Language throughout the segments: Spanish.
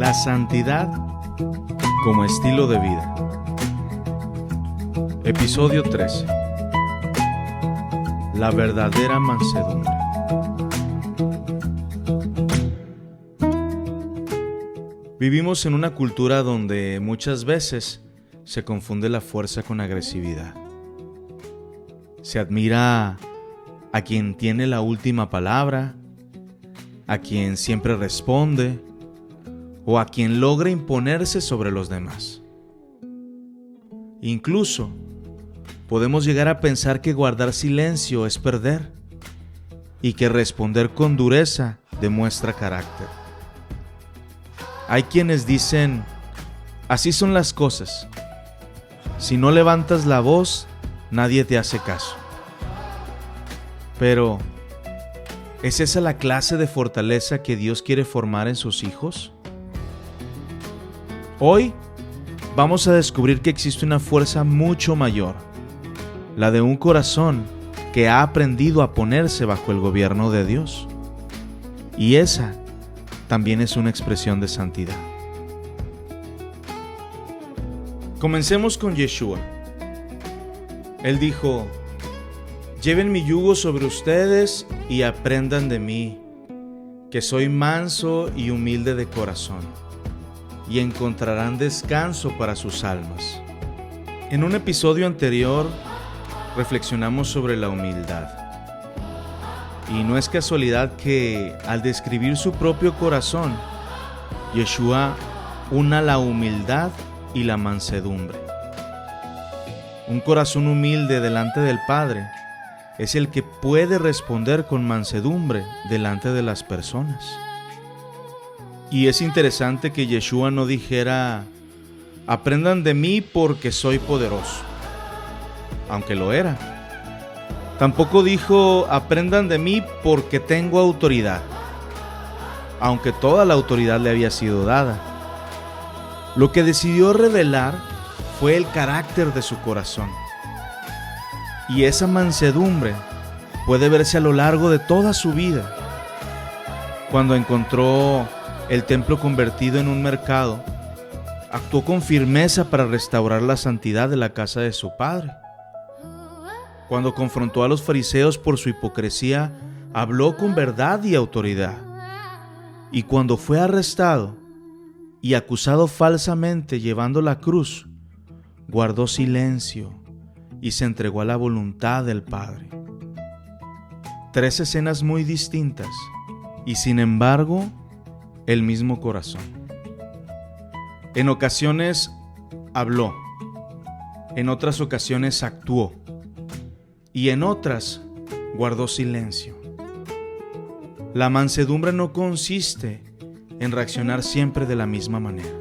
La santidad como estilo de vida. Episodio 13. La verdadera mansedumbre. Vivimos en una cultura donde muchas veces se confunde la fuerza con agresividad. Se admira a quien tiene la última palabra, a quien siempre responde, o a quien logra imponerse sobre los demás. Incluso podemos llegar a pensar que guardar silencio es perder y que responder con dureza demuestra carácter. Hay quienes dicen, así son las cosas. Si no levantas la voz, nadie te hace caso. Pero, ¿es esa la clase de fortaleza que Dios quiere formar en sus hijos? Hoy vamos a descubrir que existe una fuerza mucho mayor, la de un corazón que ha aprendido a ponerse bajo el gobierno de Dios. Y esa también es una expresión de santidad. Comencemos con Yeshua. Él dijo, lleven mi yugo sobre ustedes y aprendan de mí, que soy manso y humilde de corazón, y encontrarán descanso para sus almas. En un episodio anterior reflexionamos sobre la humildad. Y no es casualidad que al describir su propio corazón, Yeshua una la humildad y la mansedumbre. Un corazón humilde delante del Padre es el que puede responder con mansedumbre delante de las personas. Y es interesante que Yeshua no dijera, aprendan de mí porque soy poderoso, aunque lo era. Tampoco dijo, aprendan de mí porque tengo autoridad, aunque toda la autoridad le había sido dada. Lo que decidió revelar fue el carácter de su corazón. Y esa mansedumbre puede verse a lo largo de toda su vida. Cuando encontró el templo convertido en un mercado, actuó con firmeza para restaurar la santidad de la casa de su padre. Cuando confrontó a los fariseos por su hipocresía, habló con verdad y autoridad. Y cuando fue arrestado y acusado falsamente llevando la cruz, guardó silencio y se entregó a la voluntad del Padre. 3 escenas muy distintas y sin embargo, el mismo corazón. En ocasiones habló, en otras ocasiones actuó y en otras guardó silencio. La mansedumbre no consiste en reaccionar siempre de la misma manera.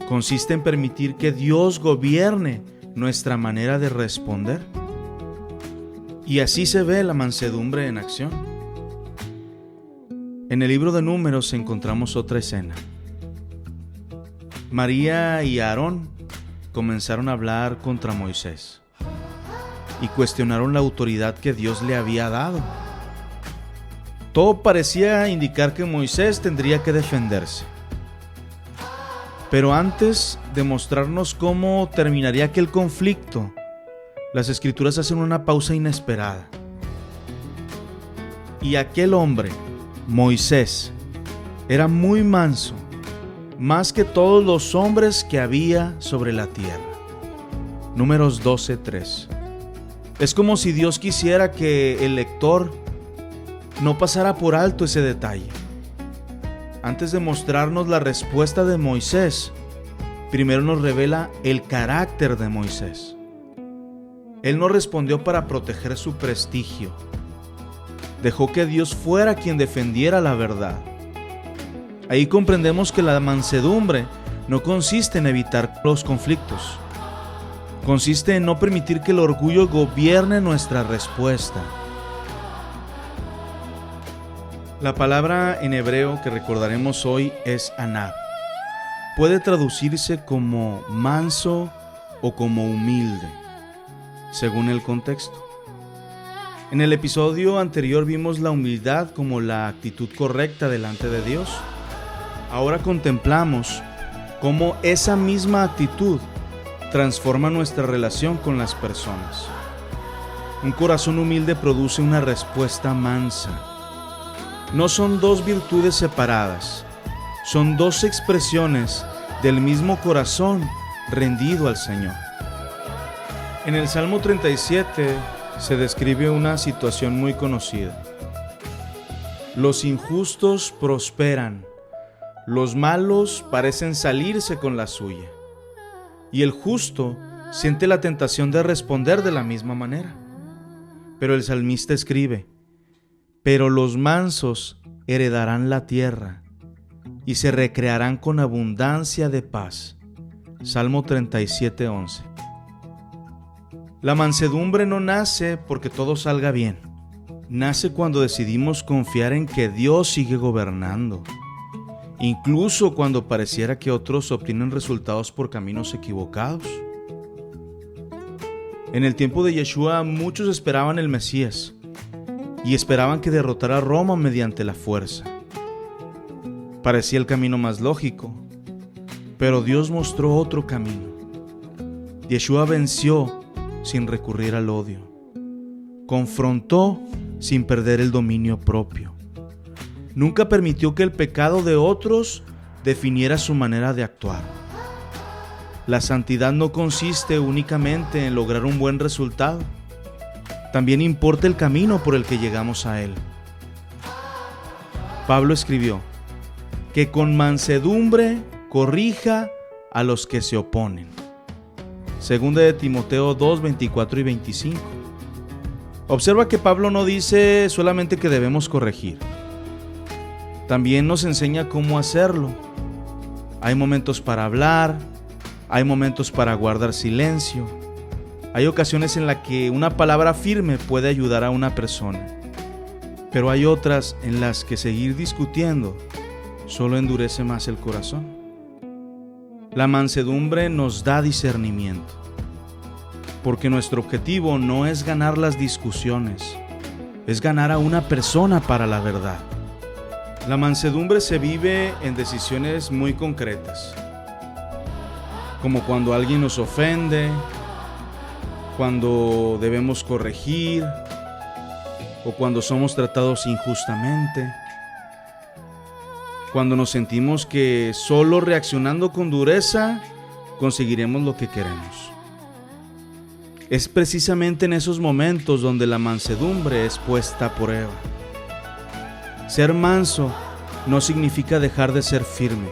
Consiste en permitir que Dios gobierne nuestra manera de responder. Y así se ve la mansedumbre en acción. En el libro de Números encontramos otra escena. María y Aarón comenzaron a hablar contra Moisés y cuestionaron la autoridad que Dios le había dado. Todo parecía indicar que Moisés tendría que defenderse. Pero antes de mostrarnos cómo terminaría aquel conflicto, las Escrituras hacen una pausa inesperada. Y aquel hombre, Moisés, era muy manso, más que todos los hombres que había sobre la tierra. Números 12:3. Es como si Dios quisiera que el lector no pasara por alto ese detalle. Antes de mostrarnos la respuesta de Moisés, primero nos revela el carácter de Moisés. Él no respondió para proteger su prestigio. Dejó que Dios fuera quien defendiera la verdad. Ahí comprendemos que la mansedumbre no consiste en evitar los conflictos. Consiste en no permitir que el orgullo gobierne nuestra respuesta. La palabra en hebreo que recordaremos hoy es anab. Puede traducirse como manso o como humilde, según el contexto. En el episodio anterior vimos la humildad como la actitud correcta delante de Dios. Ahora contemplamos cómo esa misma actitud transforma nuestra relación con las personas. Un corazón humilde produce una respuesta mansa. No son dos virtudes separadas, son dos expresiones del mismo corazón rendido al Señor. En el Salmo 37 se describe una situación muy conocida. Los injustos prosperan, los malos parecen salirse con la suya, y el justo siente la tentación de responder de la misma manera. Pero el salmista escribe: pero los mansos heredarán la tierra y se recrearán con abundancia de paz. Salmo 37:11. La mansedumbre no nace porque todo salga bien. Nace cuando decidimos confiar en que Dios sigue gobernando, incluso cuando pareciera que otros obtienen resultados por caminos equivocados. En el tiempo de Yeshua, muchos esperaban el Mesías y esperaban que derrotara a Roma mediante la fuerza. Parecía el camino más lógico, pero Dios mostró otro camino. Yeshua venció sin recurrir al odio. Confrontó sin perder el dominio propio. Nunca permitió que el pecado de otros definiera su manera de actuar. La santidad no consiste únicamente en lograr un buen resultado. También importa el camino por el que llegamos a él. Pablo escribió: que con mansedumbre corrija a los que se oponen. Segunda de Timoteo 2, 24 y 25. Observa que Pablo no dice solamente que debemos corregir. También nos enseña cómo hacerlo. Hay momentos para hablar, hay momentos para guardar silencio. Hay ocasiones en las que una palabra firme puede ayudar a una persona, pero hay otras en las que seguir discutiendo solo endurece más el corazón. La mansedumbre nos da discernimiento, porque nuestro objetivo no es ganar las discusiones, es ganar a una persona para la verdad. La mansedumbre se vive en decisiones muy concretas, como cuando alguien nos ofende, cuando debemos corregir o cuando somos tratados injustamente, cuando nos sentimos que solo reaccionando con dureza conseguiremos lo que queremos. Es precisamente en esos momentos donde la mansedumbre es puesta a prueba. Ser manso no significa dejar de ser firme.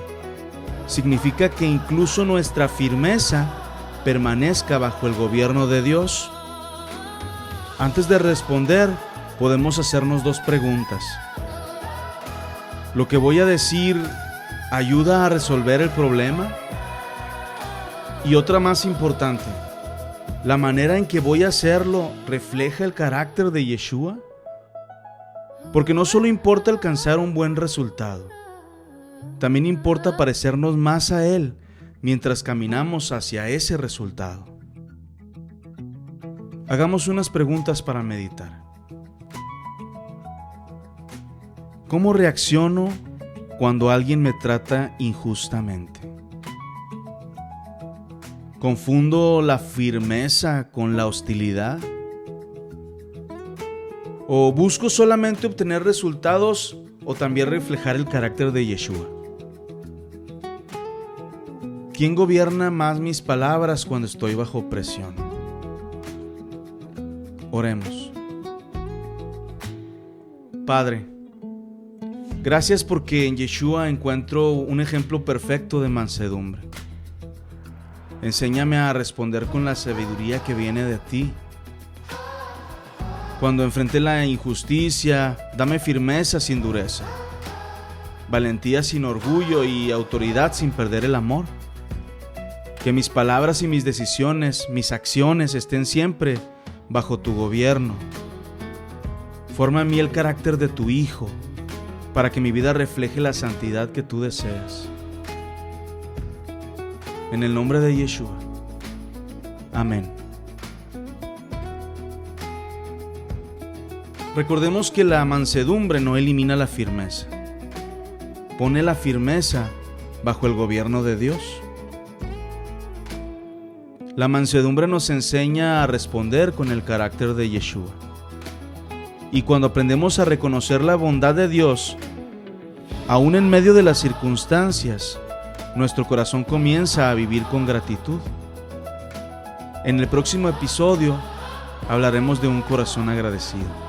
Significa que incluso nuestra firmeza permanezca bajo el gobierno de Dios. Antes de responder, podemos hacernos dos preguntas. ¿Lo que voy a decir ayuda a resolver el problema? Y otra más importante, ¿la manera en que voy a hacerlo refleja el carácter de Yeshua? Porque no solo importa alcanzar un buen resultado, también importa parecernos más a Él mientras caminamos hacia ese resultado. Hagamos unas preguntas para meditar. ¿Cómo reacciono cuando alguien me trata injustamente? ¿Confundo la firmeza con la hostilidad? ¿O busco solamente obtener resultados o también reflejar el carácter de Yeshua? ¿Quién gobierna más mis palabras cuando estoy bajo presión? Oremos. Padre, gracias porque en Yeshua encuentro un ejemplo perfecto de mansedumbre. Enséñame a responder con la sabiduría que viene de ti. Cuando enfrente la injusticia, dame firmeza sin dureza, valentía sin orgullo y autoridad sin perder el amor. Que mis palabras y mis decisiones, mis acciones estén siempre bajo tu gobierno. Forma en mí el carácter de tu Hijo, para que mi vida refleje la santidad que tú deseas. En el nombre de Yeshua. Amén. Recordemos que la mansedumbre no elimina la firmeza. pone la firmeza bajo el gobierno de Dios. La mansedumbre nos enseña a responder con el carácter de Yeshua. Y cuando aprendemos a reconocer la bondad de Dios, aún en medio de las circunstancias, nuestro corazón comienza a vivir con gratitud. En el próximo episodio hablaremos de un corazón agradecido.